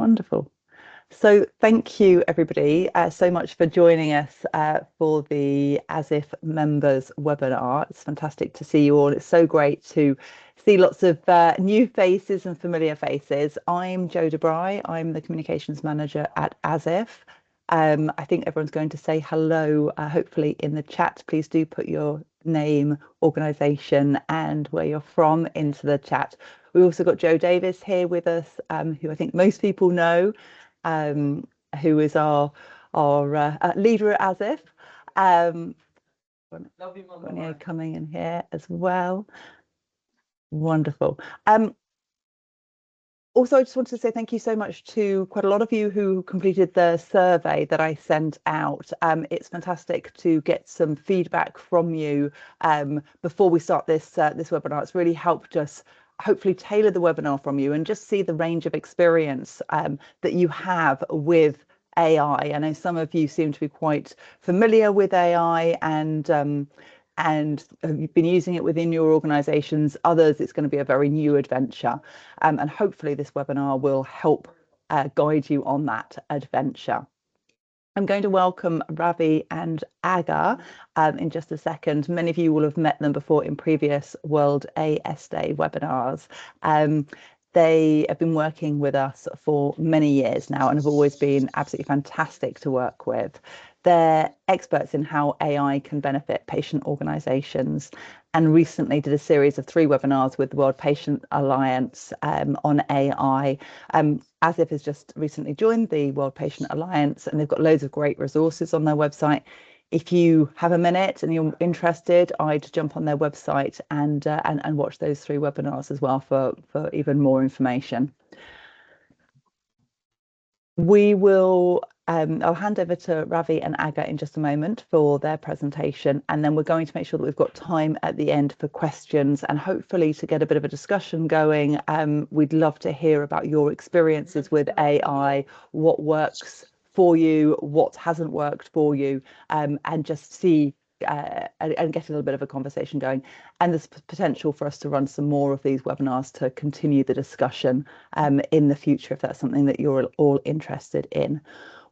Wonderful. So thank you, everybody, so much for joining us for the ASIF members webinar. It's fantastic to see you all. It's so great to see lots of new faces and familiar faces. I'm Jo DeBry. I'm the communications manager at ASIF. I think everyone's going to say hello, hopefully in the chat. Please do put your name, organisation and where you're from into the chat. We also got Joe Davis here with us, who I think most people know, who is our leader at ASIF. Coming in here as well. Wonderful. Also, I just wanted to say thank you so much to quite a lot of you who completed the survey that I sent out. It's fantastic to get some feedback from you before we start this webinar. It's really helped us hopefully tailor the webinar from you and just see the range of experience that you have with AI. I know some of you seem to be quite familiar with AI and you've been using it within your organizations. Others, it's going to be a very new adventure. And hopefully this webinar will help guide you on that adventure. I'm going to welcome Ravi and Aga in just a second. Many of you will have met them before in previous World AS Day webinars. They have been working with us for many years now and have always been absolutely fantastic to work with. They're experts in how AI can benefit patient organizations and recently did a series of 3 webinars with the World Patient Alliance on AI. ASIF has just recently joined the World Patient Alliance and they've got loads of great resources on their website. If you have a minute and you're interested, I'd jump on their website and watch those 3 webinars as well for even more information. We will, I'll hand over to Ravi and Aga in just a moment for their presentation, and then we're going to make sure that we've got time at the end for questions and hopefully to get a bit of a discussion going. We'd love to hear about your experiences with AI, what works for you, what hasn't worked for you, and just see and get a little bit of a conversation going. And there's potential for us to run some more of these webinars to continue the discussion in the future, if that's something that you're all interested in.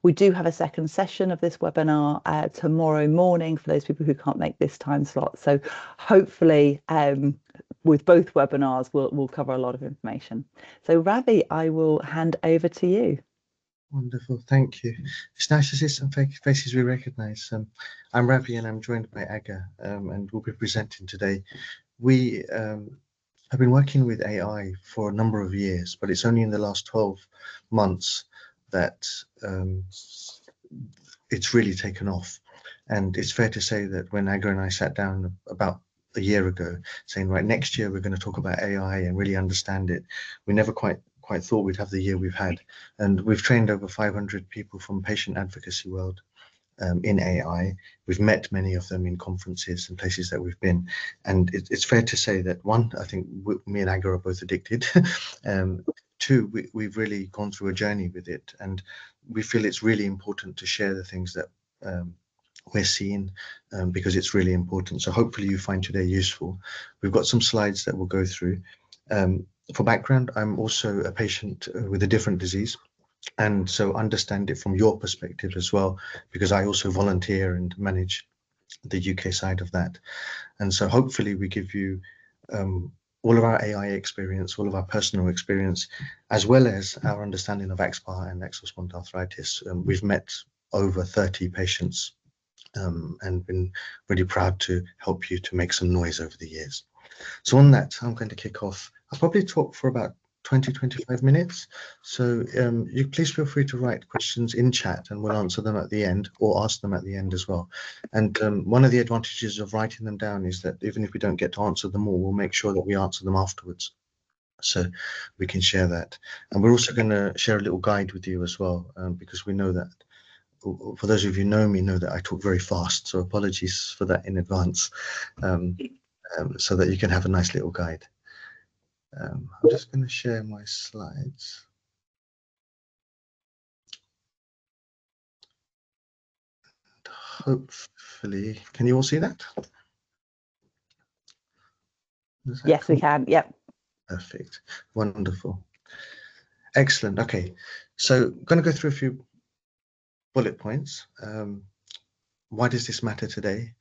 We do have a second session of this webinar tomorrow morning for those people who can't make this time slot. So hopefully with both webinars, we'll cover a lot of information. So Ravi, I will hand over to you. Wonderful, thank you. It's nice to see some faces we recognise. I'm Ravi and I'm joined by Aga and we'll be presenting today. We have been working with AI for a number of years, but it's only in the last 12 months that it's really taken off. And it's fair to say that when Aga and I sat down about a year ago saying, right, next year we're going to talk about AI and really understand it, we never quite thought we'd have the year we've had. And we've trained over 500 people from patient advocacy world in AI. We've met many of them in conferences and places that we've been. And it's fair to say that one, I think me and Aga are both addicted. 2, we've really gone through a journey with it. And we feel it's really important to share the things that we're seeing because it's really important. So hopefully you find today useful. We've got some slides that we'll go through. For background, I'm also a patient with a different disease, and so understand it from your perspective as well, because I also volunteer and manage the UK side of that. And so hopefully we give you all of our AI experience, all of our personal experience, as well as our understanding of axSpA and axial spondyloarthritis. We've met over 30 patients and been really proud to help you to make some noise over the years. So on that, I'm going to kick off. I'll probably talk for about 20-25 minutes. So you please feel free to write questions in chat and we'll answer them at the end or ask them at the end as well. And one of the advantages of writing them down is that even if we don't get to answer them all, we'll make sure that we answer them afterwards. So we can share that. And we're also going to share a little guide with you as well, because we know that, for those of you who know me, know that I talk very fast. So apologies for that in advance, so that you can have a nice little guide. I'm just going to share my slides. Hopefully, can you all see that? Yes, we can. Yep. Perfect. Wonderful. Excellent. Okay, so I'm going to go through a few bullet points. Why does this matter today?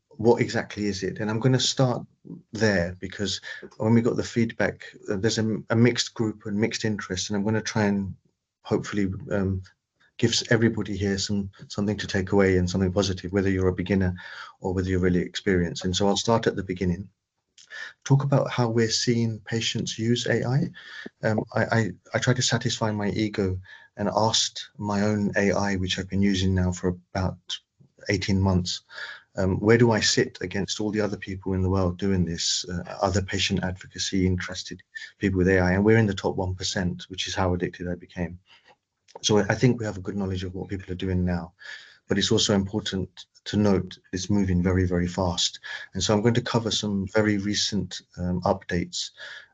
What exactly is it? And I'm going to start there because when we got the feedback, there's a mixed group and mixed interest, and I'm going to try and hopefully gives everybody here something to take away and something positive, whether you're a beginner or whether you're really experienced. And so I'll start at the beginning. Talk about how we're seeing patients use AI. I try to satisfy my ego and asked my own AI, which I've been using now for about 18 months, where do I sit against all the other people in the world doing this, other patient advocacy interested people with AI, and we're in the top 1%, which is how addicted I became. So I think we have a good knowledge of what people are doing now, but it's also important to note it's moving very, very fast. And so I'm going to cover some very recent updates,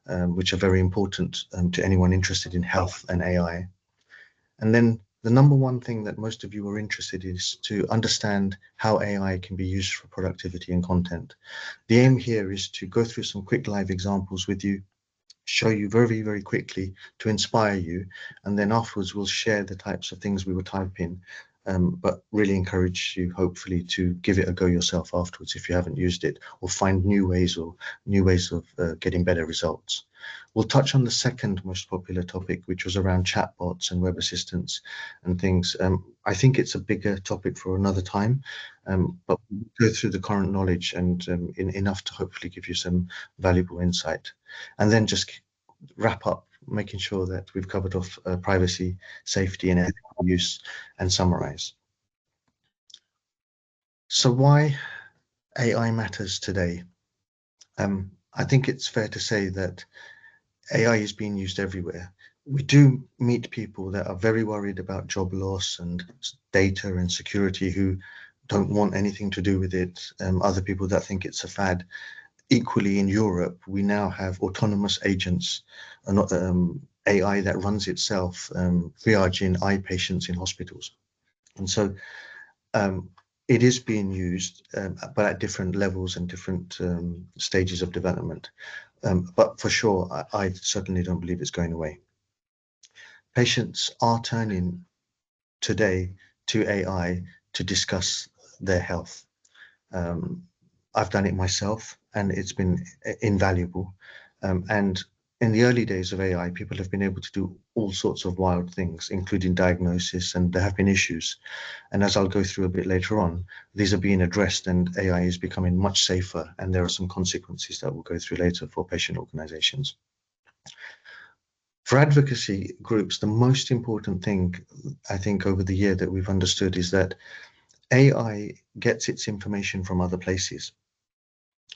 which are very important to anyone interested in health and AI. And then the number one thing that most of you are interested in is to understand how AI can be used for productivity and content. The aim here is to go through some quick live examples with you, show you very, very quickly to inspire you. And then afterwards, we'll share the types of things we were typing, but really encourage you, hopefully, to give it a go yourself afterwards if you haven't used it, or find new ways of getting better results. We'll touch on the second most popular topic, which was around chatbots and web assistants and things. I think it's a bigger topic for another time, but we'll go through the current knowledge and enough to hopefully give you some valuable insight. And then just wrap up, making sure that we've covered off privacy, safety, and ethical use, and summarize. So why AI matters today? I think it's fair to say that AI is being used everywhere. We do meet people that are very worried about job loss and data and security who don't want anything to do with it. Other people that think it's a fad. Equally, in Europe, we now have autonomous agents, AI that runs itself, triaging eye patients in hospitals. And so it is being used, but at different levels and different stages of development. But for sure, I certainly don't believe it's going away. Patients are turning today to AI to discuss their health. I've done it myself, and it's been invaluable. And in the early days of AI, people have been able to do all sorts of wild things, including diagnosis, and there have been issues. And as I'll go through a bit later on, these are being addressed, and AI is becoming much safer, and there are some consequences that we'll go through later for patient organizations. For advocacy groups, the most important thing, I think, over the year that we've understood is that AI gets its information from other places.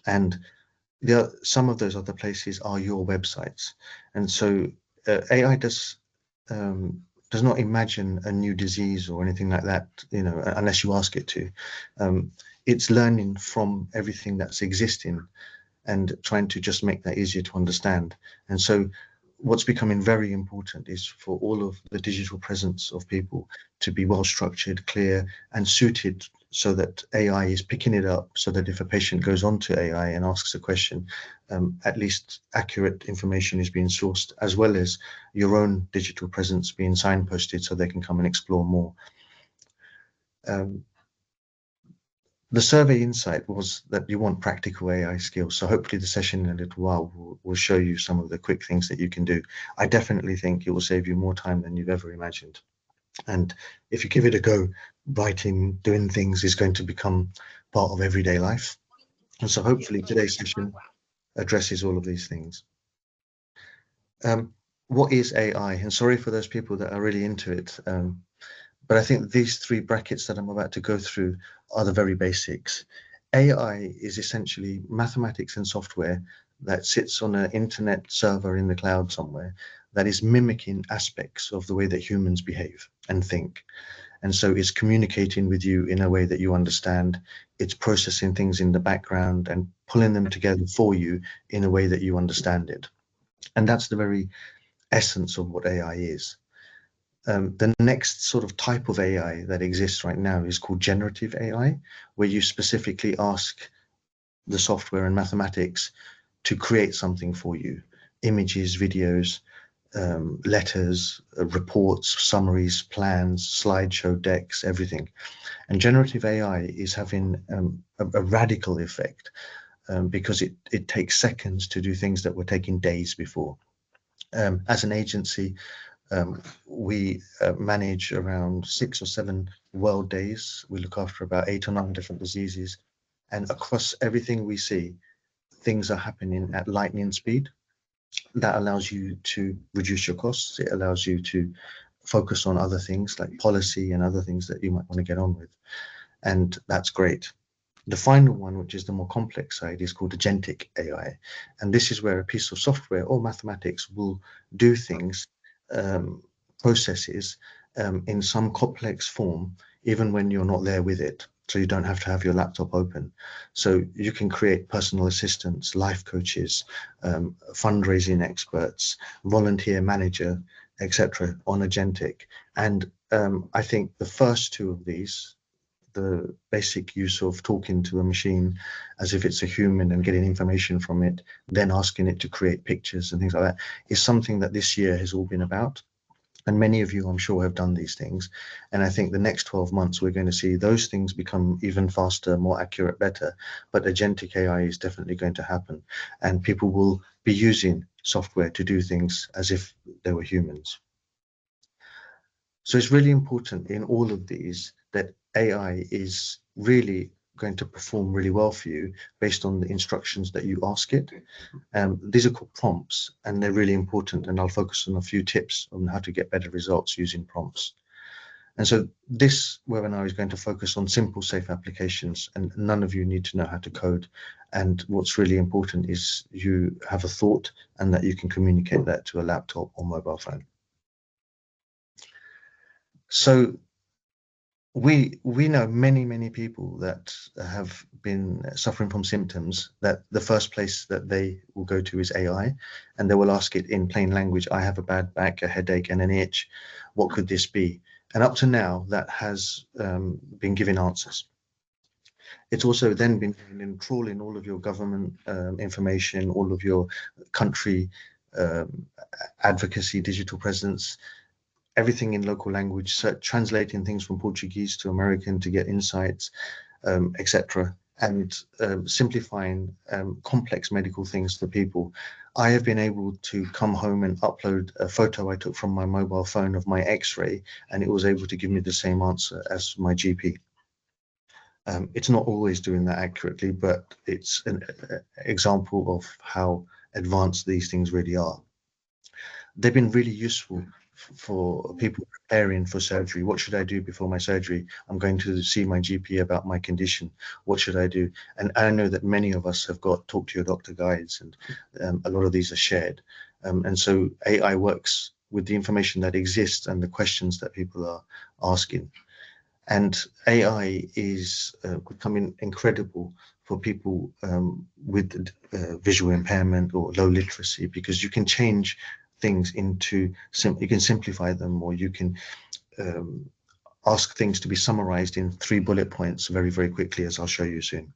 And some of those other places are your websites. And so AI does not imagine a new disease or anything like that, unless you ask it to. It's learning from everything that's existing and trying to just make that easier to understand. And so what's becoming very important is for all of the digital presence of people to be well structured, clear, and suited so that AI is picking it up, so that if a patient goes on to AI and asks a question, at least accurate information is being sourced, as well as your own digital presence being signposted so they can come and explore more. The survey insight was that you want practical AI skills. So hopefully the session in a little while will show you some of the quick things that you can do. I definitely think it will save you more time than you've ever imagined. And if you give it a go, writing, doing things is going to become part of everyday life. And so hopefully today's session addresses all of these things. What is AI? And sorry for those people that are really into it. But I think these three brackets that I'm about to go through are the very basics. AI is essentially mathematics and software that sits on an internet server in the cloud somewhere that is mimicking aspects of the way that humans behave and think. And so it's communicating with you in a way that you understand. It's processing things in the background and pulling them together for you in a way that you understand it. And that's the very essence of what AI is. The next sort of type of AI that exists right now is called generative AI, where you specifically ask the software and mathematics to create something for you, images, videos, letters, reports, summaries, plans, slideshow decks, everything. And generative AI is having a radical effect because it takes seconds to do things that were taking days before. As an agency, we manage around 6 or 7 world days. We look after about 8 or 9 different diseases. And across everything we see, things are happening at lightning speed. That allows you to reduce your costs. It allows you to focus on other things like policy and other things that you might want to get on with. And that's great. The final one, which is the more complex side, is called agentic AI. And this is where a piece of software or mathematics will do things, processes in some complex form, even when you're not there with it. So you don't have to have your laptop open. So you can create personal assistants, life coaches, fundraising experts, volunteer manager, etc. on agentic. And I think the first two of these, the basic use of talking to a machine as if it's a human and getting information from it, then asking it to create pictures and things like that, is something that this year has all been about. And many of you, I'm sure, have done these things. And I think the next 12 months, we're going to see those things become even faster, more accurate, better. But agentic AI is definitely going to happen. And people will be using software to do things as if they were humans. So it's really important in all of these that AI is really going to perform really well for you based on the instructions that you ask it. These are called prompts, and they're really important. And I'll focus on a few tips on how to get better results using prompts. And so this webinar is going to focus on simple, safe applications, and none of you need to know how to code. And what's really important is you have a thought and that you can communicate that to a laptop or mobile phone. So we know many people that have been suffering from symptoms that the first place that they will go to is AI, and they will ask it in plain language, I have a bad back, a headache and an itch, what could this be? And up to now that has been giving answers. It's also then been trawling all of your government information, all of your country advocacy, digital presence, everything in local language, translating things from Portuguese to American to get insights, etc., and simplifying complex medical things for people. I have been able to come home and upload a photo I took from my mobile phone of my X-ray, and it was able to give me the same answer as my GP. It's not always doing that accurately, but it's an example of how advanced these things really are. They've been really useful for people preparing for surgery. What should I do before my surgery? I'm going to see my GP about my condition. What should I do? And I know that many of us have got talk to your doctor guides, and a lot of these are shared. And so AI works with the information that exists and the questions that people are asking. And AI is becoming incredible for people with visual impairment or low literacy, because you can change things into, you can simplify them, or you can ask things to be summarized in 3 bullet points very quickly, as I'll show you soon.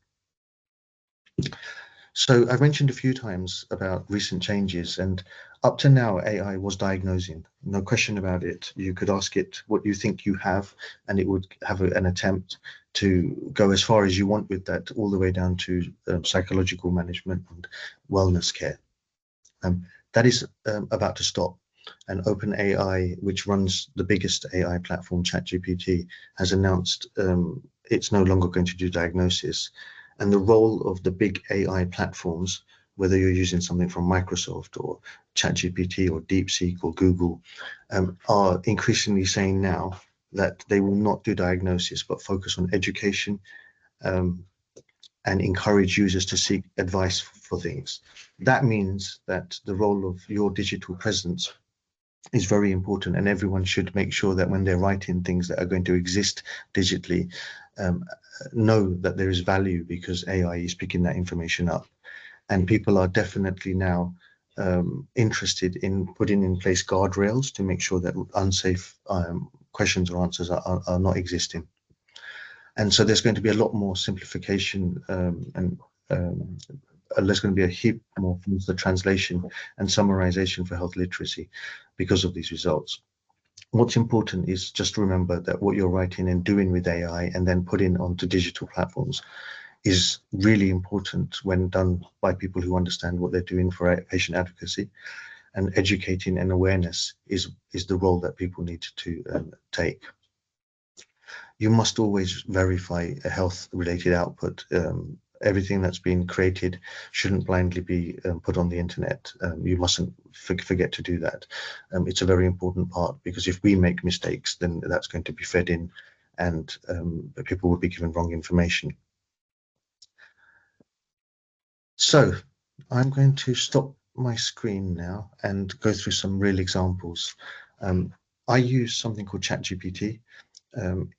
So I've mentioned a few times about recent changes, and up to now AI was diagnosing, no question about it. You could ask it what you think you have, and it would have an attempt to go as far as you want with that, all the way down to psychological management and wellness care. That is about to stop. And OpenAI, which runs the biggest AI platform, ChatGPT, has announced it's no longer going to do diagnosis. And the role of the big AI platforms, whether you're using something from Microsoft or ChatGPT or DeepSeek or Google, are increasingly saying now that they will not do diagnosis, but focus on education and encourage users to seek advice for things. That means that the role of your digital presence is very important, and everyone should make sure that when they're writing things that are going to exist digitally, know that there is value, because AI is picking that information up. And people are definitely now interested in putting in place guardrails to make sure that unsafe questions or answers are not existing. And so there's going to be a lot more simplification and there's going to be a heap more from the translation and summarization for health literacy. because of these results. What's important is just remember that what you're writing and doing with AI and then putting onto digital platforms is really important when done by people who understand what they're doing for patient advocacy. And educating and awareness is the role that people need to take. You must always verify a health-related output. Everything that's been created shouldn't blindly be put on the internet. You mustn't forget to do that. It's a very important part, because if we make mistakes, then that's going to be fed in, and people will be given wrong information. So I'm going to stop my screen now and go through some real examples. I use something called ChatGPT.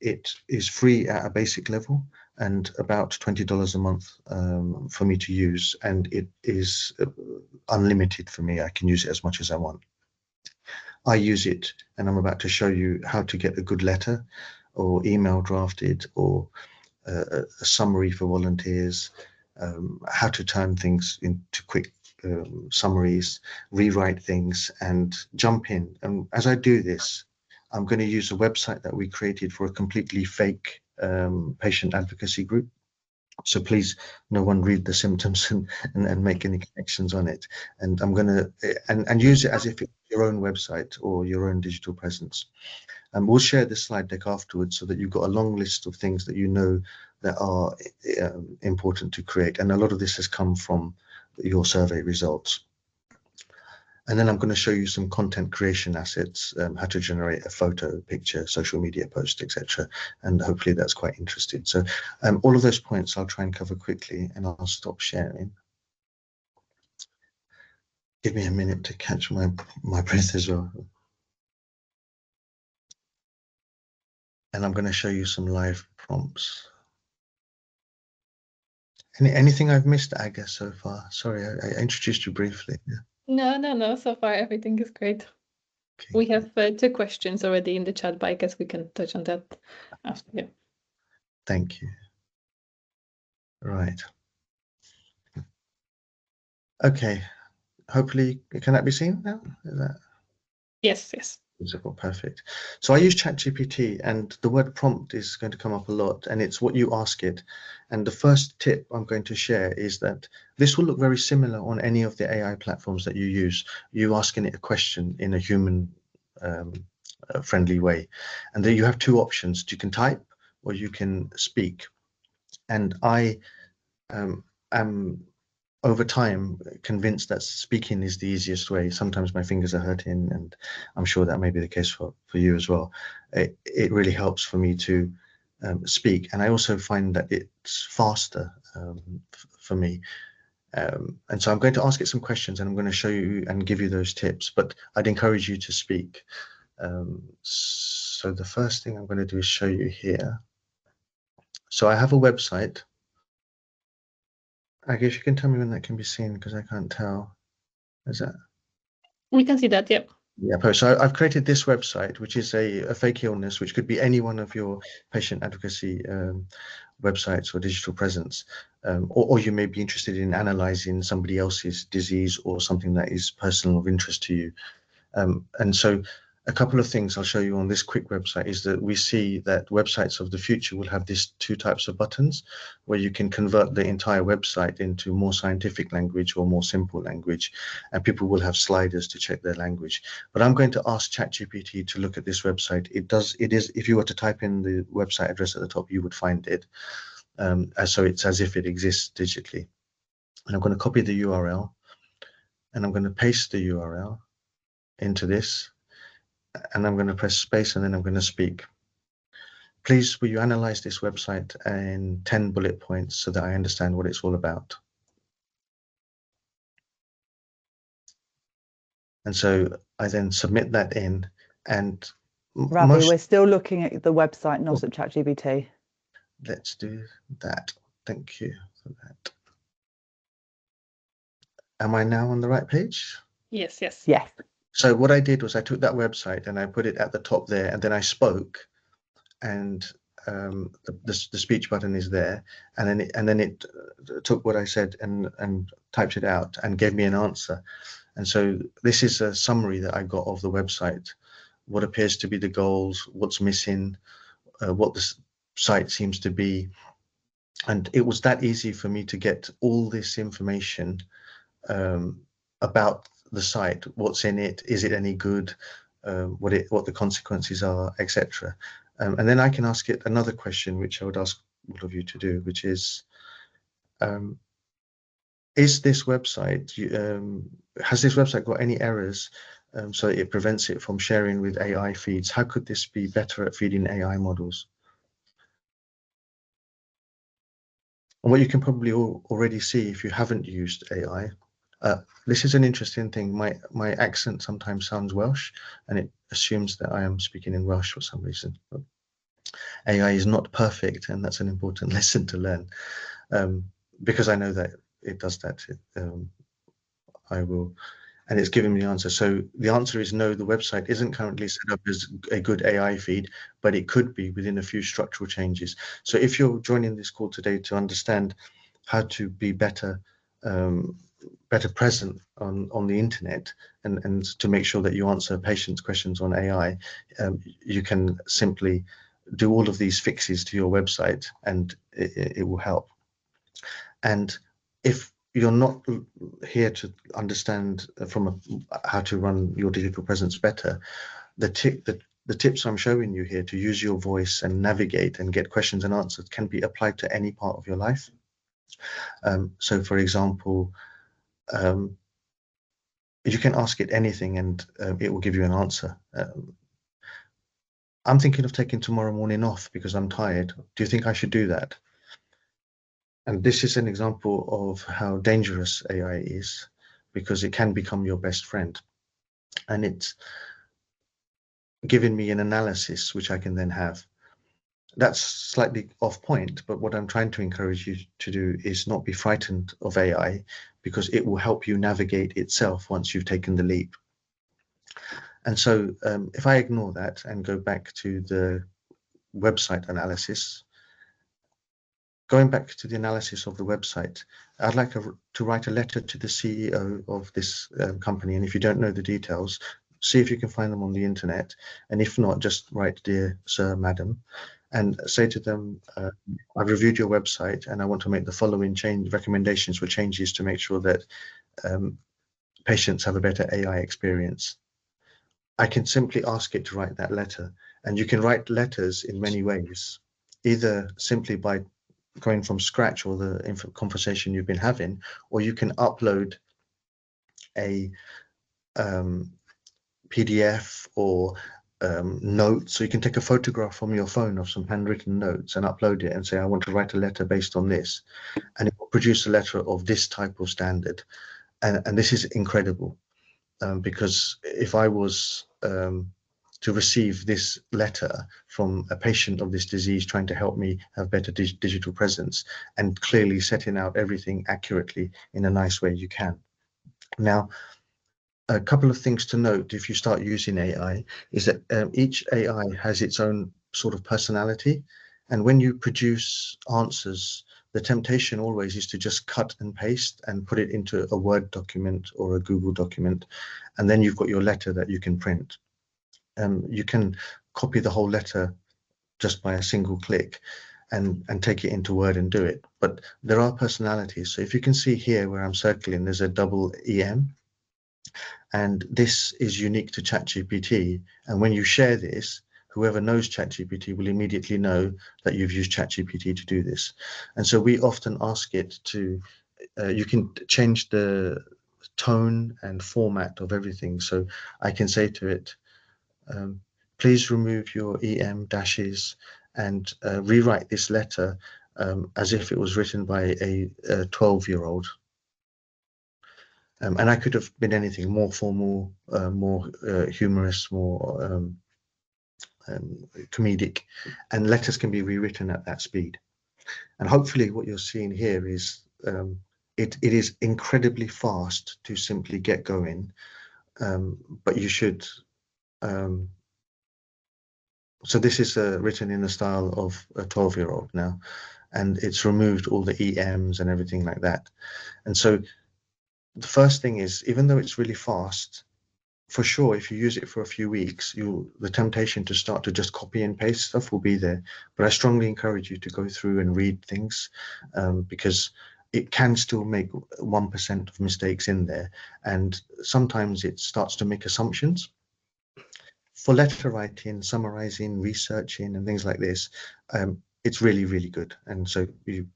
It is free at a basic level and about $20 a month for me to use, and it is unlimited for me. I can use it as much as I want. I use it, and I'm about to show you how to get a good letter or email drafted, or a summary for volunteers, how to turn things into quick summaries, rewrite things, and jump in. And as I do this, I'm going to use a website that we created for a completely fake patient advocacy group. So please, no one read the symptoms and make any connections on it. And I'm going to and use it as if it's your own website or your own digital presence. And we'll share this slide deck afterwards, so that you've got a long list of things that you know that are important to create. And a lot of this has come from your survey results. And then I'm going to show you some content creation assets, how to generate a photo, picture, social media post, etc. And hopefully that's quite interesting. So all of those points I'll try and cover quickly, and I'll stop sharing. Give me a minute to catch my breath as well. And I'm going to show you some live prompts. Anything I've missed, Aga, so far? Sorry, I introduced you briefly. Yeah. No. So far, everything is great. Okay. We have 2 questions already in the chat, but I guess we can touch on that after. Yeah. Thank you. Right. Okay. Hopefully, can that be seen now? Is that? Yes. Perfect. So I use ChatGPT, and the word prompt is going to come up a lot, and it's what you ask it. And the first tip I'm going to share is that this will look very similar on any of the AI platforms that you use. You asking it a question in a human friendly way, and then you have 2 options. You can type or you can speak. And I am over time convinced that speaking is the easiest way. Sometimes my fingers are hurting, and I'm sure that may be the case for you as well. It really helps for me to speak, and I also find that it's faster for me. And so I'm going to ask it some questions, and I'm going to show you and give you those tips, but I'd encourage you to speak. So the first thing I'm going to do is show you here. So I have a website. I guess you can tell me when that can be seen, because I can't tell. Is that? We can see that, yep. Yeah, so I've created this website, which is a fake illness, which could be any one of your patient advocacy websites or digital presence, or you may be interested in analyzing somebody else's disease or something that is personal of interest to you. And so a couple of things I'll show you on this quick website is that we see that websites of the future will have these 2 types of buttons, where you can convert the entire website into more scientific language or more simple language, and people will have sliders to check their language. But I'm going to ask ChatGPT to look at this website. It is, if you were to type in the website address at the top, you would find it. So it's as if it exists digitally. And I'm going to copy the URL, and I'm going to paste the URL into this, and I'm going to press space, and then I'm going to speak. Please, will you analyze this website in 10 bullet points so that I understand what it's all about? And so I then submit that in, and Ravi, we're still looking at the website, not at ChatGPT. Let's do that. Thank you for that. Am I now on the right page? Yes. So what I did was I took that website and I put it at the top there, and then I spoke, and the speech button is there, and then it took what I said and typed it out and gave me an answer. And so this is a summary that I got of the website, what appears to be the goals, what's missing, what the site seems to be. And it was that easy for me to get all this information about the site, what's in it, is it any good, what the consequences are, etc. And then I can ask it another question, which I would ask all of you to do, which is this website, has this website got any errors so it prevents it from sharing with AI feeds? How could this be better at feeding AI models? And what you can probably already see if you haven't used AI, this is an interesting thing. My accent sometimes sounds Welsh, and it assumes that I am speaking in Welsh for some reason. But AI is not perfect, and that's an important lesson to learn. Because I know that it does that, I will, and it's giving me the answer. So the answer is no, the website isn't currently set up as a good AI feed, but it could be within a few structural changes. So if you're joining this call today to understand how to be better present on the internet and to make sure that you answer patients' questions on AI, you can simply do all of these fixes to your website, and it will help. And if you're not here to understand how to run your digital presence better, the tips I'm showing you here to use your voice and navigate and get questions and answers can be applied to any part of your life. So, for example, you can ask it anything and it will give you an answer. I'm thinking of taking tomorrow morning off because I'm tired. Do you think I should do that? And this is an example of how dangerous AI is, because it can become your best friend. And it's giving me an analysis which I can then have. That's slightly off point, but what I'm trying to encourage you to do is not be frightened of AI, because it will help you navigate itself once you've taken the leap. And so if I ignore that and go back to the website analysis, going back to the analysis of the website, I'd like to write a letter to the CEO of this company. And if you don't know the details, see if you can find them on the internet. And if not, just write, "Dear Sir, Madam," and say to them, "I've reviewed your website and I want to make the following recommendations for changes to make sure that patients have a better AI experience." I can simply ask it to write that letter. And you can write letters in many ways, either simply by going from scratch or the conversation you've been having, or you can upload a PDF or notes. So you can take a photograph from your phone of some handwritten notes and upload it and say, "I want to write a letter based on this," and it will produce a letter of this type of standard. And this is incredible, because if I was to receive this letter from a patient of this disease trying to help me have better digital presence and clearly setting out everything accurately in a nice way, you can. Now, a couple of things to note if you start using AI is that each AI has its own sort of personality. And when you produce answers, the temptation always is to just cut and paste and put it into a Word document or a Google document. And then you've got your letter that you can print. You can copy the whole letter just by a single click and take it into Word and do it. But there are personalities. So if you can see here where I'm circling, there's a double EM. And this is unique to ChatGPT. And when you share this, whoever knows ChatGPT will immediately know that you've used ChatGPT to do this. And so we often ask it to, you can change the tone and format of everything. So I can say to it, please remove your EM dashes and rewrite this letter as if it was written by a 12-year-old. And I could have been anything more formal, more humorous, more comedic, and letters can be rewritten at that speed. And hopefully what you're seeing here is it is incredibly fast to simply get going, but you should. So this is written in the style of a 12-year-old now, and it's removed all the EMs and everything like that. And so the first thing is, even though it's really fast, for sure, if you use it for a few weeks, the temptation to start to just copy and paste stuff will be there. But I strongly encourage you to go through and read things, because it can still make 1% of mistakes in there. And sometimes it starts to make assumptions. For letter writing, summarizing, researching, and things like this, it's really, really good. And so you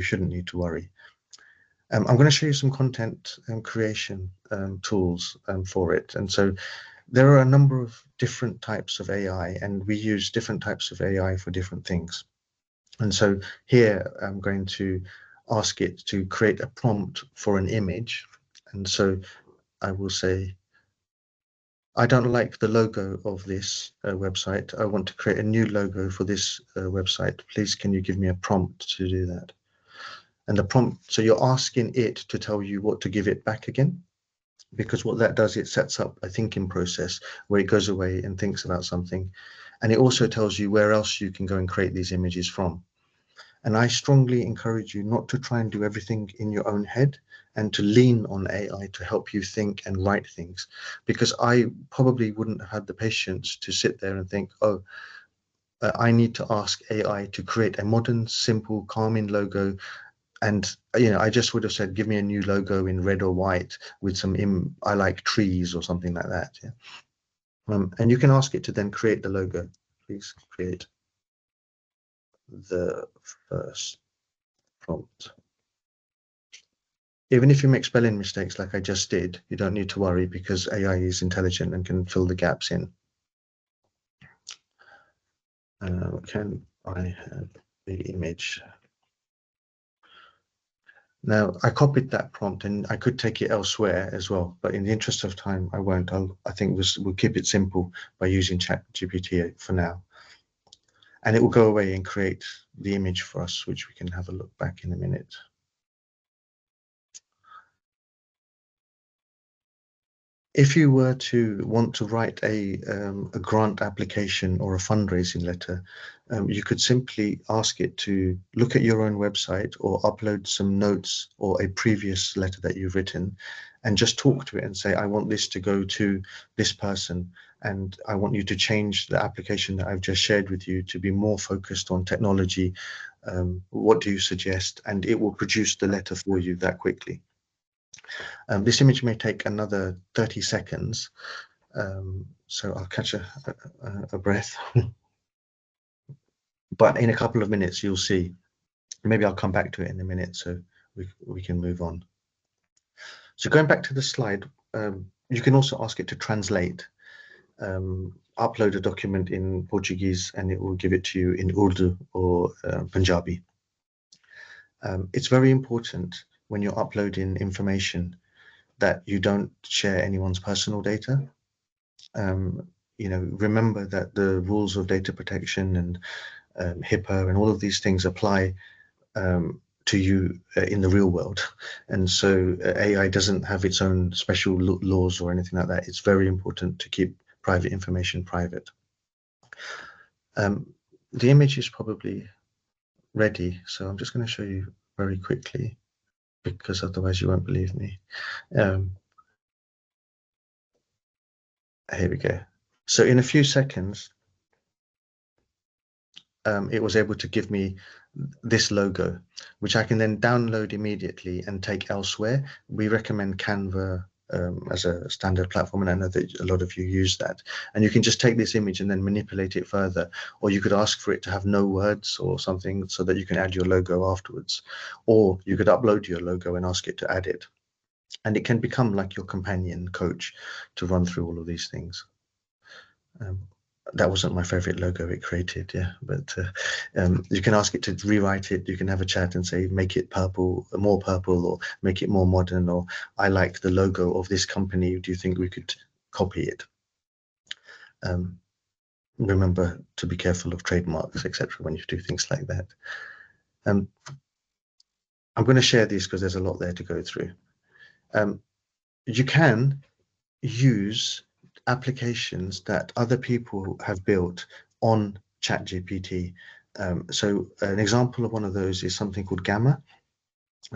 shouldn't need to worry. I'm going to show you some content creation tools for it. And so there are a number of different types of AI, and we use different types of AI for different things. And so here I'm going to ask it to create a prompt for an image. And so I will say, I don't like the logo of this website. I want to create a new logo for this website. Please, can you give me a prompt to do that? And the prompt, so you're asking it to tell you what to give it back again, because what that does, it sets up a thinking process where it goes away and thinks about something. And it also tells you where else you can go and create these images from. And I strongly encourage you not to try and do everything in your own head, and to lean on AI to help you think and write things, because I probably wouldn't have had the patience to sit there and think, oh, I need to ask AI to create a modern, simple, calming logo. And I just would have said, give me a new logo in red or white with some I like trees or something like that. Yeah. And you can ask it to then create the logo. Please create the first prompt. Even if you make spelling mistakes like I just did, you don't need to worry, because AI is intelligent and can fill the gaps in. Can I have the image? Now, I copied that prompt, and I could take it elsewhere as well, but in the interest of time, I won't. I think we'll keep it simple by using ChatGPT for now. And it will go away and create the image for us, which we can have a look back in a minute. If you were to want to write a grant application or a fundraising letter, you could simply ask it to look at your own website or upload some notes or a previous letter that you've written, and just talk to it and say, I want this to go to this person, and I want you to change the application that I've just shared with you to be more focused on technology. What do you suggest? And it will produce the letter for you that quickly. This image may take another 30 seconds, so I'll catch a breath. But in a couple of minutes, you'll see. Maybe I'll come back to it in a minute, so we can move on. So going back to the slide, you can also ask it to translate. Upload a document in Portuguese, and it will give it to you in Urdu or Punjabi. It's very important when you're uploading information that you don't share anyone's personal data. Remember that the rules of data protection and HIPAA and all of these things apply to you in the real world. And so AI doesn't have its own special laws or anything like that. It's very important to keep private information private. The image is probably ready, so I'm just going to show you very quickly, because otherwise you won't believe me. Here we go. So in a few seconds, it was able to give me this logo, which I can then download immediately and take elsewhere. We recommend Canva as a standard platform, and I know that a lot of you use that. And you can just take this image and then manipulate it further, or you could ask for it to have no words or something so that you can add your logo afterwards, or you could upload your logo and ask it to add it. And it can become like your companion coach to run through all of these things. That wasn't my favorite logo it created, yeah, but you can ask it to rewrite it. You can have a chat and say, make it purple, more purple, or make it more modern, or I like the logo of this company, do you think we could copy it? Remember to be careful of trademarks, etc., when you do things like that. I'm going to share these because there's a lot there to go through. You can use applications that other people have built on ChatGPT. So an example of one of those is something called Gamma.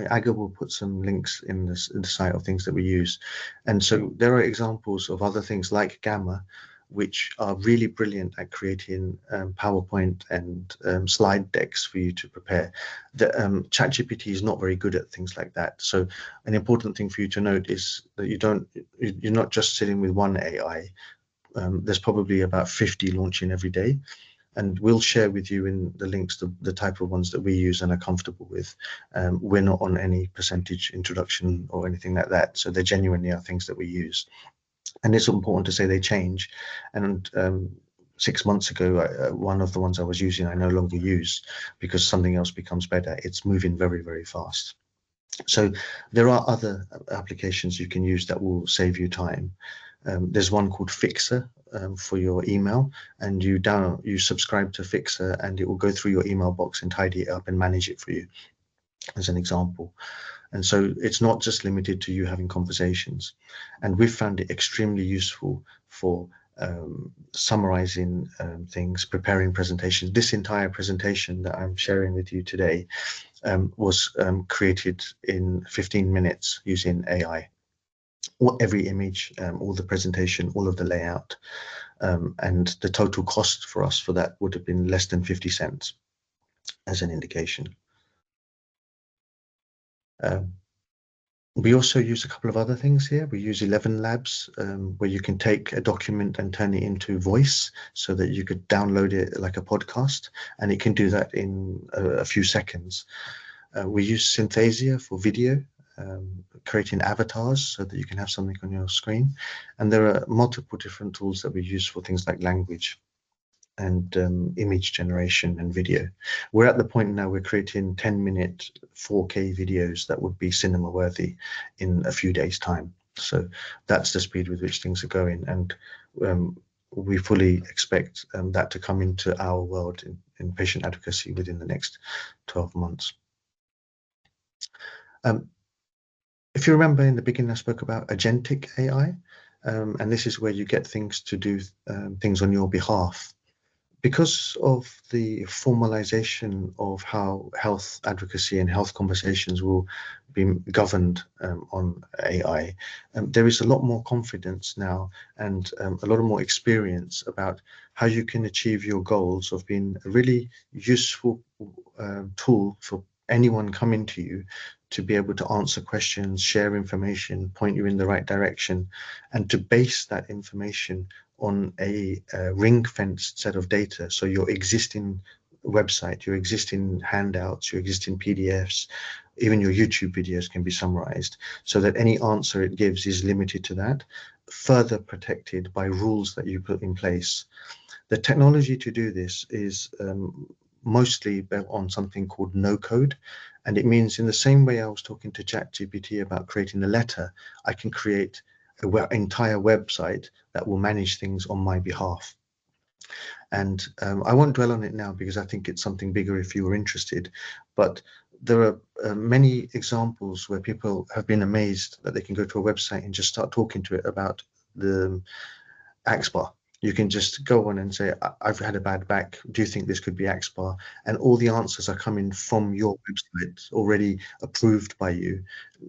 Aga will put some links in the site of things that we use. And so there are examples of other things like Gamma, which are really brilliant at creating PowerPoint and slide decks for you to prepare. The ChatGPT is not very good at things like that. So an important thing for you to note is that you're not just sitting with one AI. There's probably about 50 launching every day. And we'll share with you in the links the type of ones that we use and are comfortable with. We're not on any percentage introduction or anything like that. So they genuinely are things that we use. And it's important to say they change. And 6 months ago, one of the ones I was using, I no longer use because something else becomes better. It's moving very, very fast. So there are other applications you can use that will save you time. There's one called Fixer for your email, and you subscribe to Fixer and it will go through your email box and tidy it up and manage it for you, as an example. And so it's not just limited to you having conversations. And we've found it extremely useful for summarizing things, preparing presentations. This entire presentation that I'm sharing with you today was created in 15 minutes using AI. Every image, all the presentation, all of the layout, and the total cost for us for that would have been less than 50 cents, as an indication. We also use a couple of other things here. We use 11 Labs, where you can take a document and turn it into voice so that you could download it like a podcast, and it can do that in a few seconds. We use Synthesia for video, creating avatars so that you can have something on your screen. And there are multiple different tools that we use for things like language and image generation and video. We're at the point now we're creating 10-minute 4K videos that would be cinema worthy in a few days' time. So that's the speed with which things are going. And we fully expect that to come into our world in patient advocacy within the next 12 months. If you remember in the beginning, I spoke about agentic AI, and this is where you get things to do things on your behalf. Because of the formalization of how health advocacy and health conversations will be governed on AI, there is a lot more confidence now and a lot more experience about how you can achieve your goals of being a really useful tool for anyone coming to you to be able to answer questions, share information, point you in the right direction, and to base that information on a ring-fenced set of data. So your existing website, your existing handouts, your existing PDFs, even your YouTube videos can be summarized so that any answer it gives is limited to that, further protected by rules that you put in place. The technology to do this is mostly built on something called no code. And it means in the same way I was talking to ChatGPT about creating a letter, I can create an entire website that will manage things on my behalf. And I won't dwell on it now because I think it's something bigger if you were interested. But there are many examples where people have been amazed that they can go to a website and just start talking to it about the Axbar. You can just go on and say, I've had a bad back. Do you think this could be Axbar? And all the answers are coming from your website, already approved by you,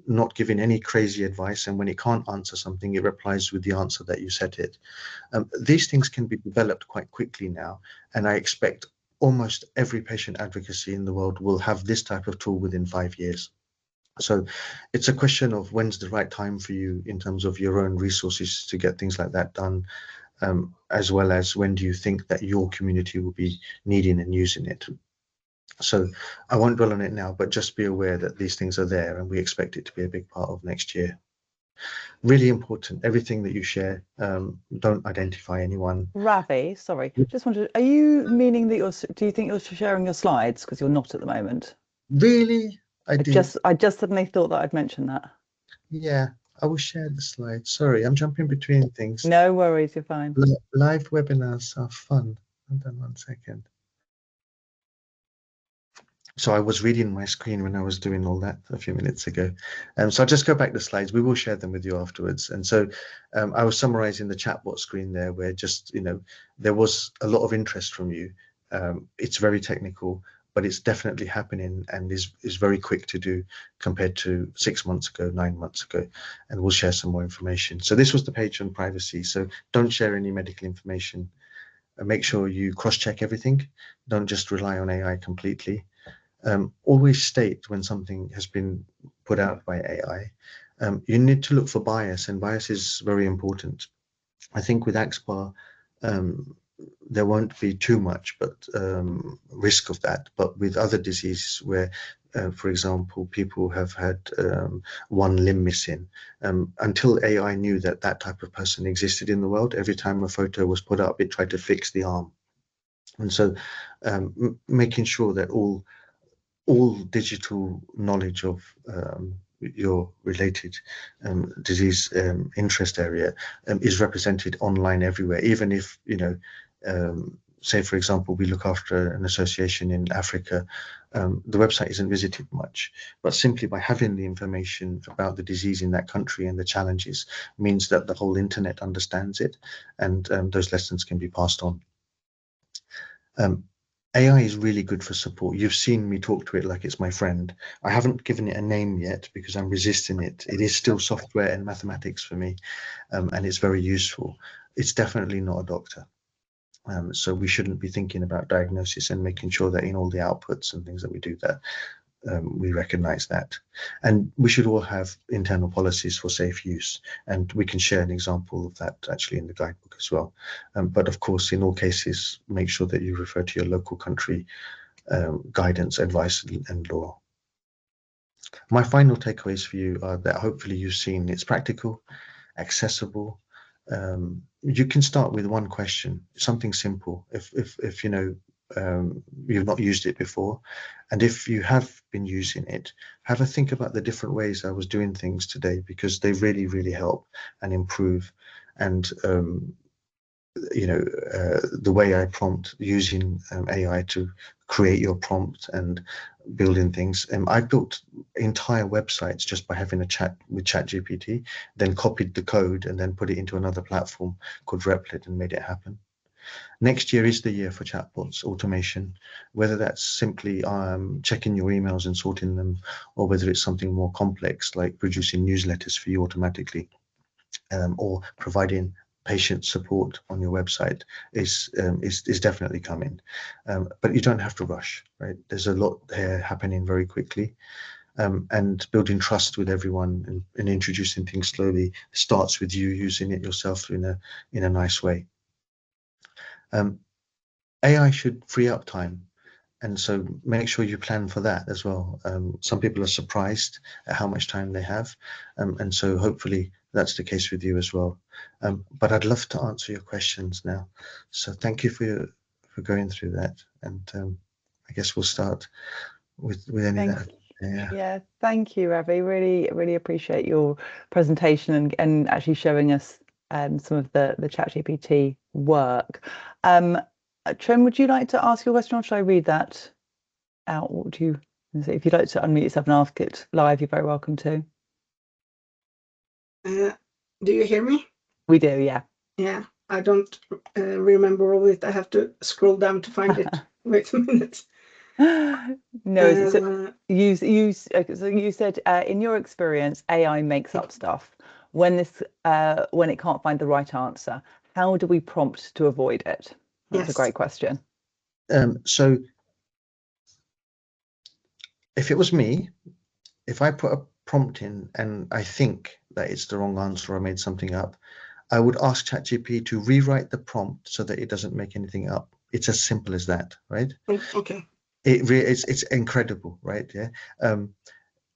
not giving any crazy advice. And when it can't answer something, it replies with the answer that you set it. These things can be developed quite quickly now. And I expect almost every patient advocacy in the world will have this type of tool within 5 years. So it's a question of when's the right time for you in terms of your own resources to get things like that done. As well as when do you think that your community will be needing and using it. So I won't dwell on it now, but just be aware that these things are there and we expect it to be a big part of next year. Really important, everything that you share, don't identify anyone. Ravi, sorry, just wondered, are you meaning that do you think you're sharing your slides? Because you're not at the moment. Really? I just suddenly thought that I'd mention that. Yeah, I will share the slides. Sorry, I'm jumping between things. No worries, you're fine. Live webinars are fun. Hold on 1 second. So I was reading my screen when I was doing all that a few minutes ago. So I'll just go back to the slides. We will share them with you afterwards. And so I was summarizing the chatbot screen there where just, there was a lot of interest from you. It's very technical, but it's definitely happening and is very quick to do compared to 6 months ago, 9 months ago. And we'll share some more information. So this was the page on privacy. So don't share any medical information. Make sure you cross-check everything. Don't just rely on AI completely. Always state when something has been put out by AI. You need to look for bias, and bias is very important. I think with AXPAR, there won't be too much risk of that. But with other diseases where, for example, people have had one limb missing, until AI knew that that type of person existed in the world, every time a photo was put up, it tried to fix the arm. And so making sure that all digital knowledge of your related disease interest area is represented online everywhere, even if, say, for example, we look after an association in Africa, the website isn't visited much, but simply by having the information about the disease in that country and the challenges means that the whole internet understands it, and those lessons can be passed on. AI is really good for support. You've seen me talk to it like it's my friend. I haven't given it a name yet because I'm resisting it. It is still software and mathematics for me, and it's very useful. It's definitely not a doctor. So we shouldn't be thinking about diagnosis and making sure that in all the outputs and things that we do that we recognize that. And we should all have internal policies for safe use. And we can share an example of that actually in the guidebook as well. But of course, in all cases, make sure that you refer to your local country guidance, advice, and law. My final takeaways for you are that hopefully you've seen it's practical, accessible. You can start with one question, something simple. If you know you've not used it before, and if you have been using it, have a think about the different ways I was doing things today, because they really, really help and improve. And the way I prompt using AI to create your prompt and building things. I built entire websites just by having a chat with ChatGPT, then copied the code and then put it into another platform called Replit and made it happen. Next year is the year for chatbots automation, whether that's simply checking your emails and sorting them, or whether it's something more complex like producing newsletters for you automatically, or providing patient support on your website is definitely coming. But you don't have to rush, right? There's a lot there happening very quickly. And building trust with everyone and introducing things slowly starts with you using it yourself in a nice way. AI should free up time, and so make sure you plan for that as well. Some people are surprised at how much time they have, and so hopefully that's the case with you as well. But I'd love to answer your questions now. So thank you for going through that, and I guess we'll start with any of that. Yeah, thank you, Ravi. Really, really appreciate your presentation and actually showing us some of the ChatGPT work. Trem, would you like to ask your question, or should I read that out? What would you say? If you'd like to unmute yourself and ask it live, you're very welcome to. Do you hear me? We do, yeah. Yeah, I don't remember all it. I have to scroll down to find it. Wait a minute. No, so you said in your experience, AI makes up stuff. When it can't find the right answer, how do we prompt to avoid it? That's a great question. So if it was me, if I put a prompt in and I think that it's the wrong answer or I made something up, I would ask ChatGPT to rewrite the prompt so that it doesn't make anything up. It's as simple as that, right? Okay. It's incredible, right? Yeah.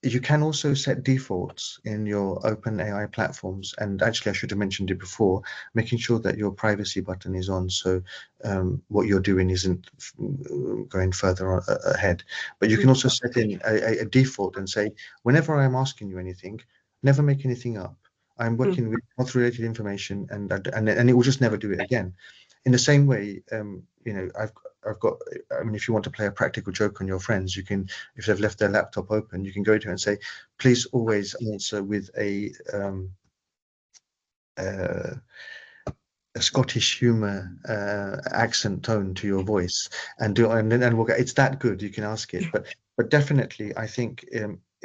You can also set defaults in your open AI platforms. And actually, I should have mentioned it before, making sure that your privacy button is on. So what you're doing isn't going further ahead. But you can also set in a default and say, whenever I'm asking you anything, never make anything up. I'm working with health-related information, and it will just never do it again. In the same way, I've got, I mean, if you want to play a practical joke on your friends, you can, if they've left their laptop open, you can go to it and say, please always answer with a Scottish humor accent tone to your voice, and we'll go, it's that good. You can ask it, but definitely, I think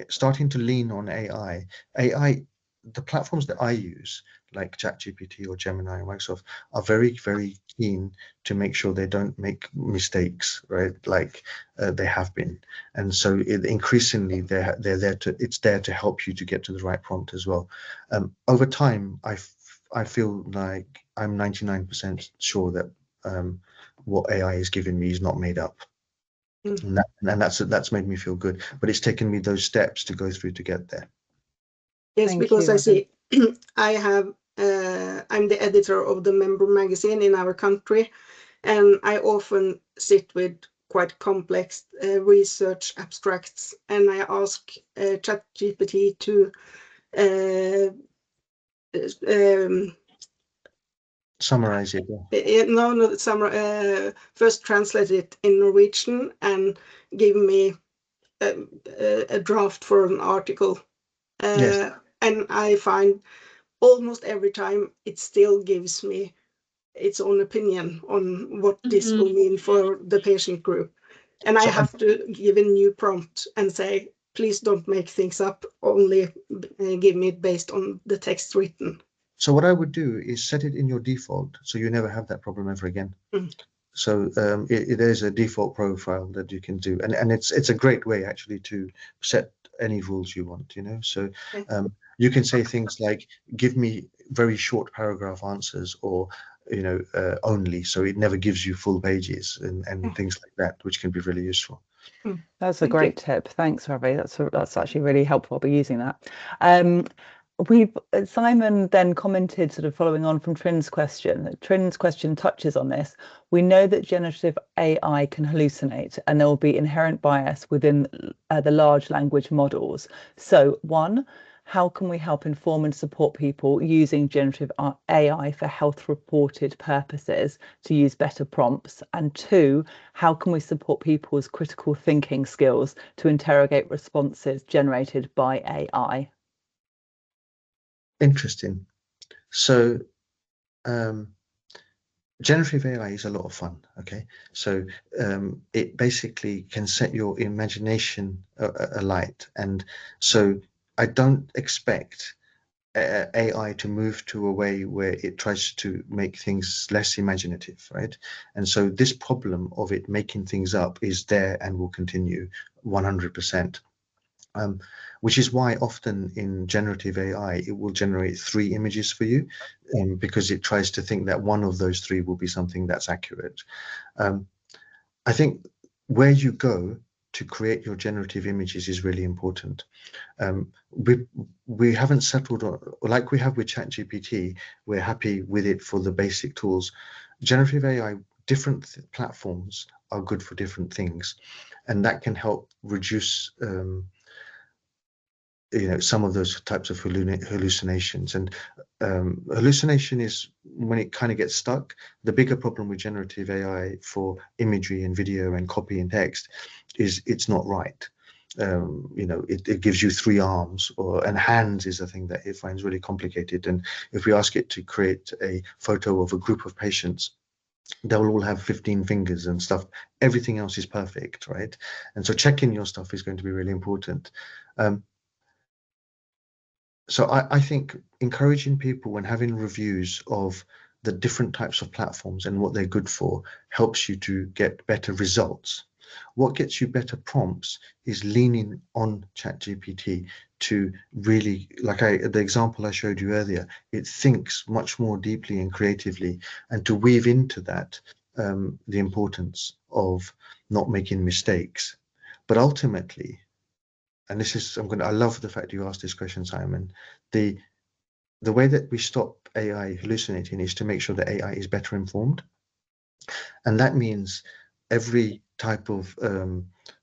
starting to lean on AI, the platforms that I use, like ChatGPT or Gemini or Microsoft, are very, very keen to make sure they don't make mistakes, right? Like they have been, and so increasingly they're there to, it's there to help you to get to the right prompt as well. Over time, I feel like I'm 99% sure that what AI is giving me is not made up. And that's made me feel good. But it's taken me those steps to go through to get there. Yes, Thank because you, I see I'm the editor of the member magazine in our country, and I often sit with quite complex research abstracts, and I ask ChatGPT to Summarize it. First translate it in Norwegian and give me a draft for an article. Yes. And I find almost every time it still gives me its own opinion on what this will mean for the patient group. And I have to give a new prompt and say, please don't make things up, only give me it based on the text written. So what I would do is set it in your default, so you never have that problem ever again. So it is a default profile that you can do, and it's a great way actually to set any rules you want, you know. So you can say things like, give me very short paragraph answers, or only, so it never gives you full pages and things like that, which can be really useful. That's a great tip. Thanks, Ravi. That's actually really helpful. I'll be using that. Simon then commented, sort of following on from Trin's question. Trin's question touches on this. We know that generative AI can hallucinate, and there will be inherent bias within the large language models. So, one, how can we help inform and support people using generative AI for health reported purposes to use better prompts? And two, how can we support people's critical thinking skills to interrogate responses generated by AI? Interesting. So generative AI is a lot of fun. Okay, so it basically can set your imagination alight, and so I don't expect AI to move to a way where it tries to make things less imaginative, right? And so this problem of it making things up is there and will continue 100%. Which is why often in generative AI, it will generate 3 images for you, because it tries to think that one of those 3 will be something that's accurate. I think where you go to create your generative images is really important. We haven't settled on, like we have with ChatGPT, we're happy with it for the basic tools. Generative AI, different platforms are good for different things, and that can help reduce some of those types of hallucinations. And hallucination is when it kind of gets stuck. The bigger problem with generative AI for imagery and video and copy and text is it's not right. It gives you 3 arms, and hands is a thing that it finds really complicated. And if we ask it to create a photo of a group of patients, they'll all have 15 fingers and stuff. Everything else is perfect, right? And so checking your stuff is going to be really important. So I think encouraging people when having reviews of the different types of platforms and what they're good for helps you to get better results. What gets you better prompts is leaning on ChatGPT to really, like the example I showed you earlier, it thinks much more deeply and creatively, and to weave into that the importance of not making mistakes. But ultimately, and this is, I love the fact you asked this question, Simon. The way that we stop AI hallucinating is to make sure that AI is better informed. And that means every type of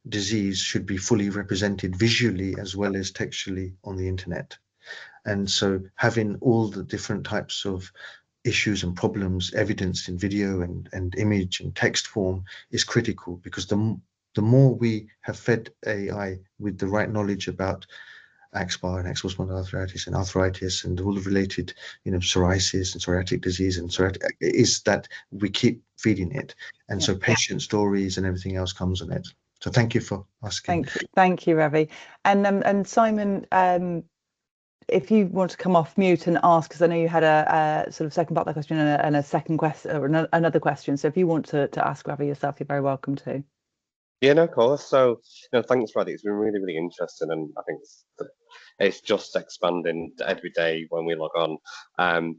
disease should be fully represented visually as well as textually on the internet. And so having all the different types of issues and problems evidenced in video and image and text form is critical, because the more we have fed AI with the right knowledge about axSpA and axonal spondyloarthritis and arthritis and all the related, psoriasis and psoriatic disease and psoriatic, is that we keep feeding it. And so patient stories and everything else comes on it. So thank you for asking. Thank you, Ravi. And Simon, if you want to come off mute and ask, because I know you had a sort of second part of the question and a second question or another question. So if you want to ask Ravi yourself, you're very welcome to. Yeah, no, of course. So, thanks, Radhi. It's been really, really interesting, and I think it's just expanding every day when we log on.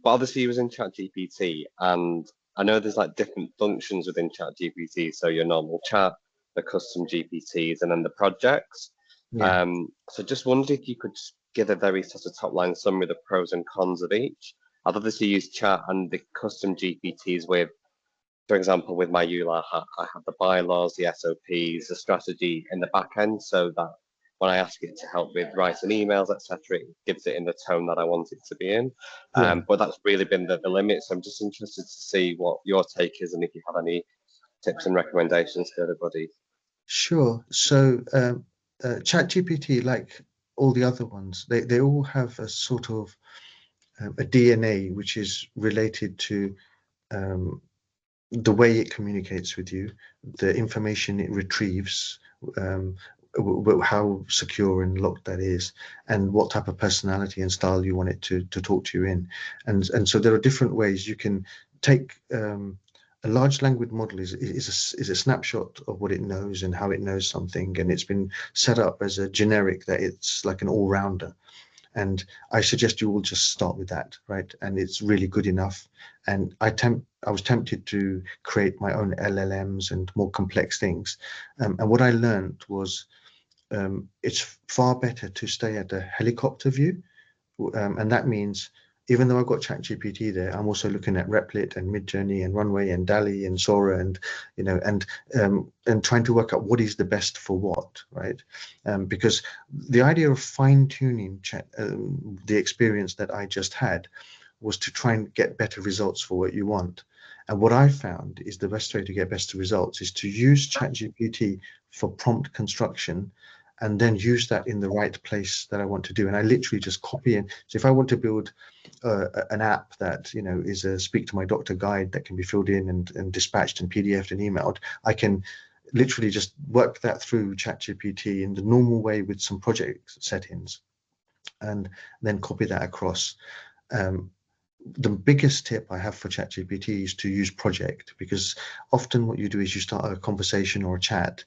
But obviously, you was in ChatGPT, and I know there's like different functions within ChatGPT. So your normal chat, the custom GPTs, and then the projects. Yeah. So just wondered if you could just give a very sort of top line summary of the pros and cons of each. I've obviously used chat and the custom GPTs with, for example, with my EULA, I have the bylaws, the SOPs, the strategy in the back end, so that when I ask it to help with writing emails, etc., it gives it in the tone that I want it to be in. But that's really been the limit. So I'm just interested to see what your take is and if you have any tips and recommendations to everybody. Sure. So ChatGPT, like all the other ones, they all have a sort of a DNA which is related to the way it communicates with you, the information it retrieves, how secure and locked that is, and what type of personality and style you want it to talk to you in. And so there are different ways you can take. A large language model is a snapshot of what it knows and how it knows something, and it's been set up as a generic that it's like an all-rounder. And I suggest you all just start with that, right? And it's really good enough. And I was tempted to create my own LLMs and more complex things. And what I learned was it's far better to stay at a helicopter view. And that means even though I've got ChatGPT there, I'm also looking at Replit and Midjourney and Runway and DALL-E and Sora and and trying to work out what is the best for what, right? Because the idea of fine-tuning the experience that I just had was to try and get better results for what you want. And what I found is the best way to get better results is to use ChatGPT for prompt construction, and then use that in the right place that I want to do. And I literally just copy in. So if I want to build an app that is a speak to my doctor guide that can be filled in and dispatched and PDF'd and emailed, I can literally just work that through ChatGPT in the normal way with some project settings, and then copy that across. The biggest tip I have for ChatGPT is to use project, because often what you do is you start a conversation or a chat,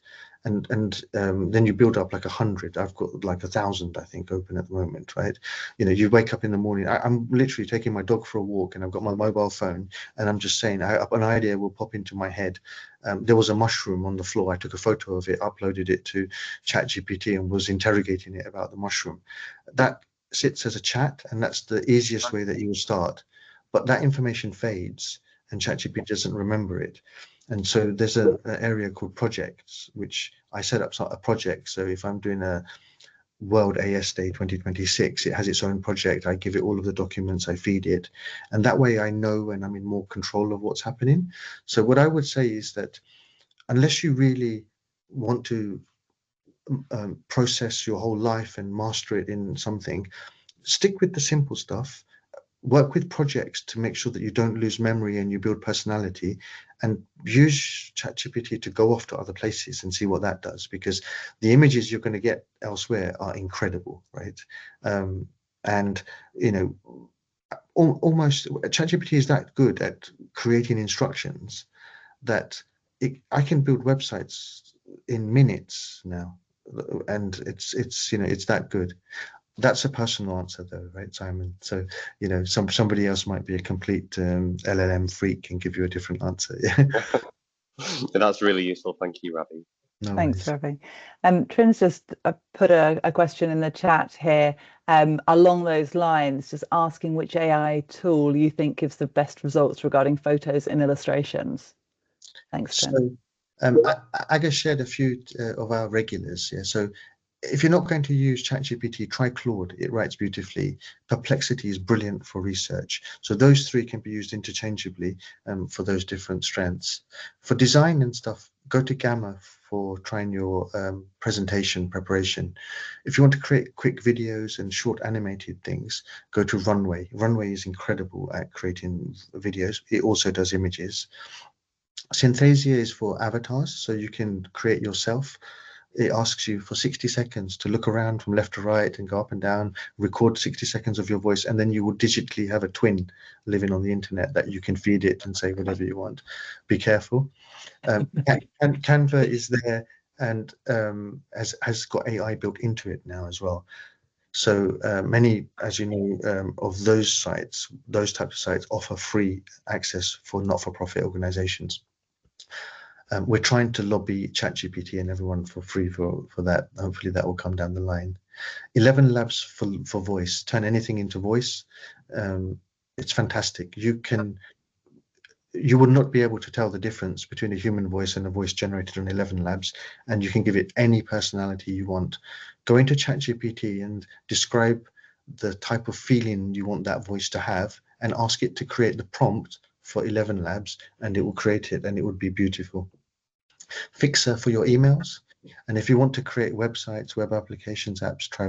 and then you build up like 100. I've got like 1,000, I think, open at the moment, right? You wake up in the morning. I'm literally taking my dog for a walk, and I've got my mobile phone, and I'm just saying, an idea will pop into my head. There was a mushroom on the floor. I took a photo of it, uploaded it to ChatGPT, and was interrogating it about the mushroom. That sits as a chat, and that's the easiest way that you will start. But that information fades, and ChatGPT doesn't remember it. And so there's an area called projects, which I set up a project. So if I'm doing a World AS Day 2026, it has its own project. I give it all of the documents, I feed it, and that way I know and I'm in more control of what's happening. So what I would say is that unless you really want to process your whole life and master it in something, stick with the simple stuff. Work with projects to make sure that you don't lose memory and you build personality, and use ChatGPT to go off to other places and see what that does, because the images you're going to get elsewhere are incredible, right? And almost ChatGPT is that good at creating instructions that I can build websites in minutes now, and it's that good. That's a personal answer though, right, Simon? So somebody else might be a complete LLM freak and give you a different answer. Yeah. That's really useful. Thank you, Ravi. No Thanks, worries. Ravi. Trin's just put a question in the chat here along those lines, just asking which AI tool you think gives the best results regarding photos and illustrations. Thanks, Trin. So I just shared a few of our regulars. Yeah. So if you're not going to use ChatGPT, try Claude. It writes beautifully. Perplexity is brilliant for research. So those three can be used interchangeably for those different strengths. For design and stuff, go to Gamma for trying your presentation preparation. If you want to create quick videos and short animated things, go to Runway. Runway is incredible at creating videos. It also does images. Synthesia is for avatars, so you can create yourself. It asks you for 60 seconds to look around from left to right and go up and down, record 60 seconds of your voice, and then you will digitally have a twin living on the internet that you can feed it and say whatever you want. Be careful. Canva is there and has got AI built into it now as well. So many, as you know, of those sites, those types of sites offer free access for not-for-profit organizations. We're trying to lobby ChatGPT and everyone for free for that. Hopefully that will come down the line. 11 labs for voice. Turn anything into voice. It's fantastic. You would not be able to tell the difference between a human voice and a voice generated on 11 labs, and you can give it any personality you want. Go into ChatGPT and describe the type of feeling you want that voice to have and ask it to create the prompt for 11 labs, and it will create it, and it would be beautiful. Fixer for your emails, and if you want to create websites, web applications, apps, try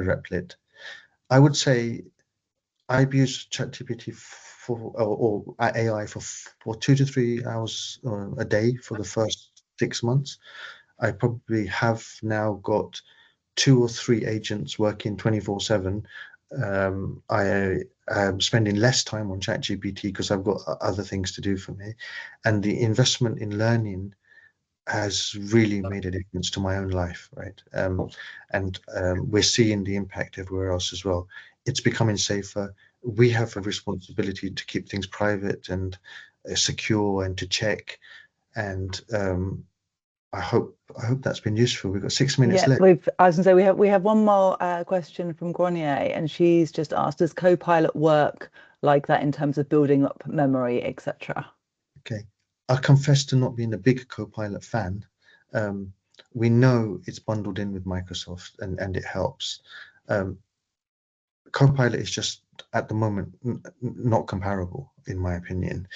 Replit. I would say I've used ChatGPT or AI for 2 to 3 hours a day for the first 6 months. I probably have now got 2 or 3 agents working 24/7. I am spending less time on ChatGPT because I've got other things to do for me, and the investment in learning has really made a difference to my own life, right? We're seeing the impact everywhere else as well. It's becoming safer. We have a responsibility to keep things private and secure and to check. And I hope that's been useful. We've got 6 minutes left. I was going to say we have one more question from Grenier, and she's just asked, does Copilot work like that in terms of building up memory, etc.? Okay. I confess to not being a big Copilot fan. We know it's bundled in with Microsoft and it helps. Copilot is just at the moment not comparable, in my opinion.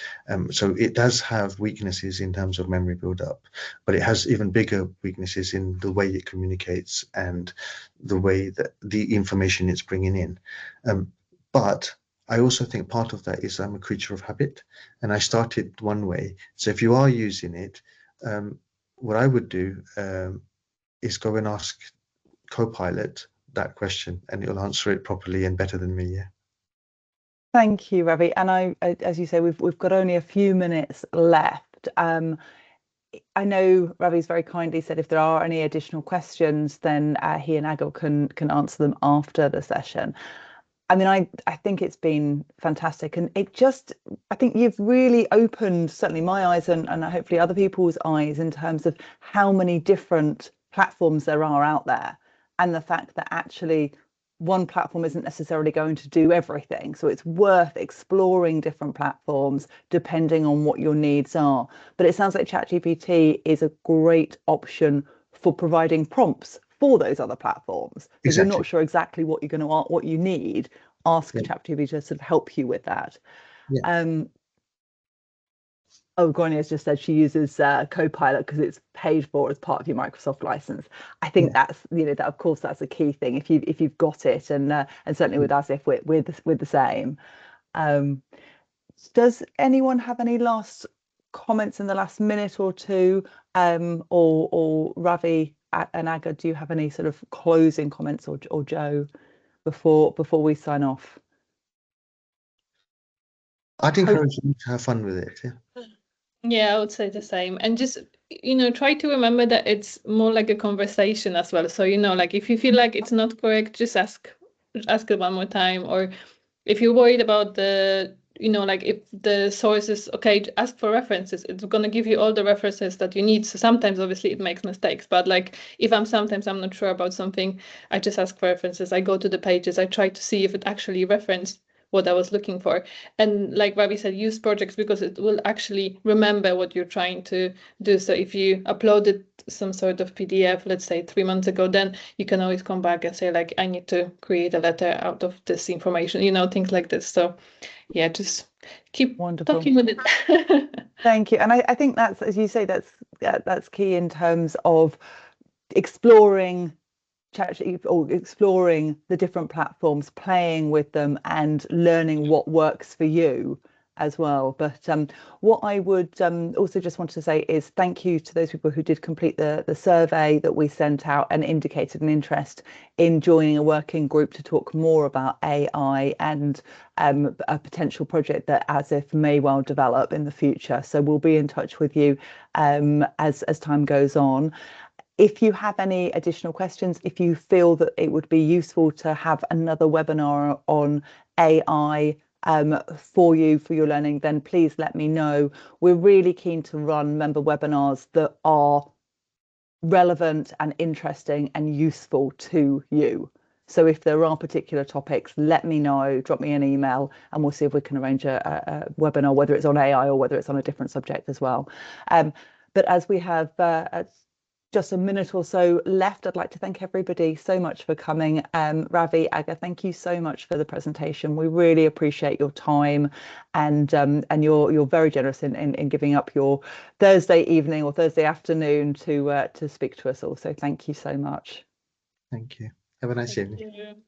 So it does have weaknesses in terms of memory buildup, but it has even bigger weaknesses in the way it communicates and the way that the information it's bringing in. But I also think part of that is I'm a creature of habit, and I started one way. So if you are using it, what I would do is go and ask Copilot that question, and it'll answer it properly and better than me. Yeah. Thank you, Ravi. And as you say, we've got only a few minutes left. I know Ravi's very kindly said if there are any additional questions, then he and Agil can answer them after the session. I mean, I think it's been fantastic, and I think you've really opened certainly my eyes and hopefully other people's eyes in terms of how many different platforms there are out there, and the fact that actually one platform isn't necessarily going to do everything. So it's worth exploring different platforms depending on what your needs are. But it sounds like ChatGPT is a great option for providing prompts for those other platforms. If you're not sure exactly what you need, ask ChatGPT to sort of help you with that. Yeah. Grania has just said she uses Copilot because it's paid for as part of your Microsoft license. I think that's, that of course that's a key thing if you've got it, and certainly with ASIF we're the same. Does anyone have any last comments in the last minute or two, or Ravi and Aga, do you have any sort of closing comments, or Joe, before we sign off? I'd encourage you to have fun with it. Yeah, I would say the same. And just, try to remember that it's more like a conversation as well. So, like if you feel like it's not correct, just ask it one more time. Or if you're worried about the, like if the source is okay, ask for references. It's going to give you all the references that you need. So sometimes obviously it makes mistakes, but like if sometimes I'm not sure about something, I just ask for references. I go to the pages, I try to see if it actually referenced what I was looking for. And like Ravi said, use projects because it will actually remember what you're trying to do. So if you uploaded some sort of PDF, let's say 3 months ago, then you can always come back and say like, I need to create a letter out of this information, you know, things like this. So yeah, just keep talking with it. Thank you. And I think that's, as you say, that's key in terms of exploring or exploring the different platforms, playing with them and learning what works for you as well. But what I would also just want to say is thank you to those people who did complete the survey that we sent out and indicated an interest in joining a working group to talk more about AI and a potential project that ASIF may well develop in the future. So we'll be in touch with you as time goes on. If you have any additional questions, if you feel that it would be useful to have another webinar on AI for your learning, then please let me know. We're really keen to run member webinars that are relevant and interesting and useful to you. So if there are particular topics, let me know, drop me an email, and we'll see if we can arrange a webinar, whether it's on AI or whether it's on a different subject as well. But as we have just a minute or so left, I'd like to thank everybody so much for coming. Ravi, Aga, thank you so much for the presentation. We really appreciate your time, and you're very generous in giving up your Thursday evening or Thursday afternoon to speak to us all. So thank you so much. Thank you. Have a nice evening.